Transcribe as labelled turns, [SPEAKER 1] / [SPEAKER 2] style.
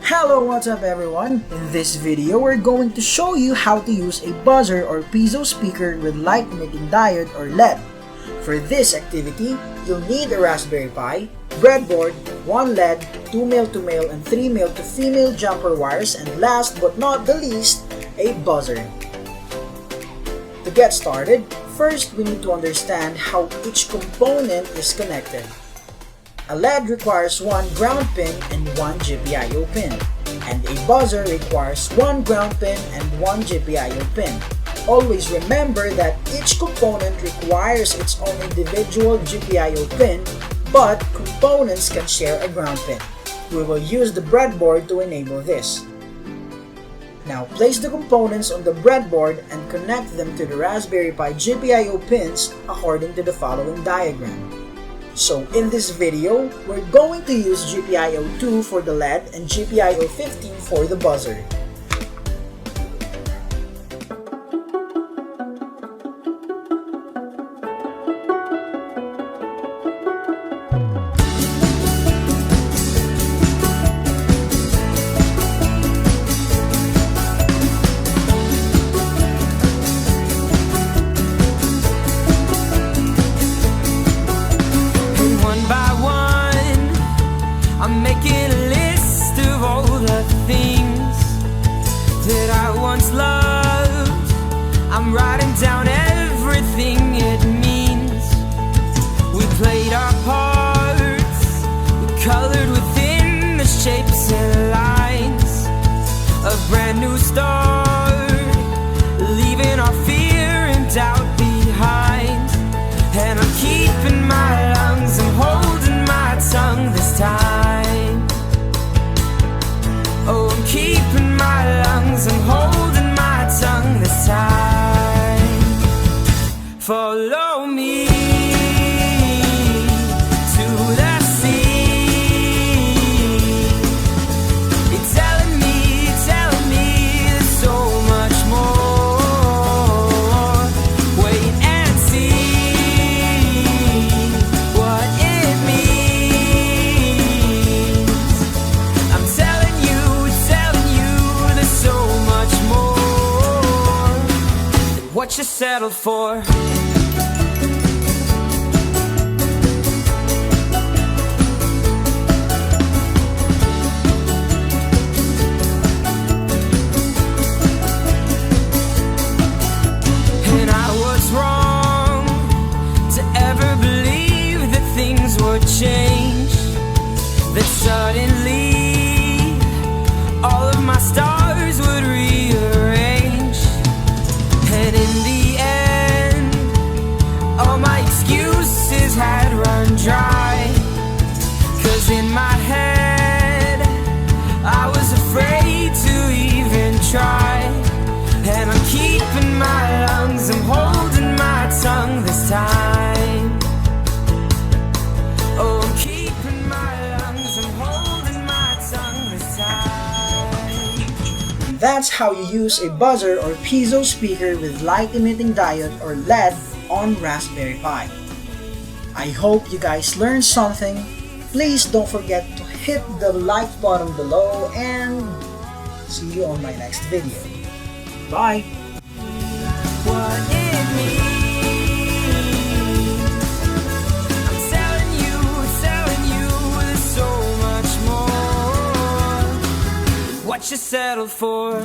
[SPEAKER 1] Hello, what's up everyone? In this video, we're going to show you how to use a buzzer or PIEZO speaker with light emitting diode or LED. For this activity, you'll need a Raspberry Pi, breadboard, 1 LED, 2 male-to-male and 3 male-to-female jumper wires, and last but not the least, a buzzer. To get started, first we need to understand how each component is connected. A LED requires 1 ground pin and 1 GPIO pin, and a buzzer requires 1 ground pin and 1 GPIO pin. Always remember that each component requires its own individual GPIO pin, but components can share a ground pin. We will use the breadboard to enable this. Now place the components on the breadboard and connect them to the Raspberry Pi GPIO pins according to the following diagram. So in this video, we're going to use GPIO 2 for the LED and GPIO 15 for the buzzer.
[SPEAKER 2] I'm making a list of all the things that I once loved. I'm writing down everything it means. We played our parts, we colored within the shapes and lines. A brand new start, leaving our fear and doubt behind. And I'm keeping my lungs, I'm holding my tongue this time. Oh, I'm keeping my lungs, I'm holding my tongue this time. Follow me to the sea. You're telling me there's so much more. Wait and see what it means. I'm telling you there's so much more than what you settled for. And I was wrong to ever believe that things would change, that suddenly all of my stars would rearrange. And in the end, all my excuses had run dry. 'Cause in my head, I was afraid to even try. And I'm keeping my lungs, I'm holding my tongue this time. Oh, I'm keeping my lungs, I'm holding my tongue this time.
[SPEAKER 1] That's how you use a buzzer or PIEZO speaker with light emitting diode or LED on Raspberry Pi. I hope you guys learned something. Please don't forget to hit the like button below and see you on my next video. Bye!
[SPEAKER 2] What it means. I'm telling you there's so much more. What you settled for.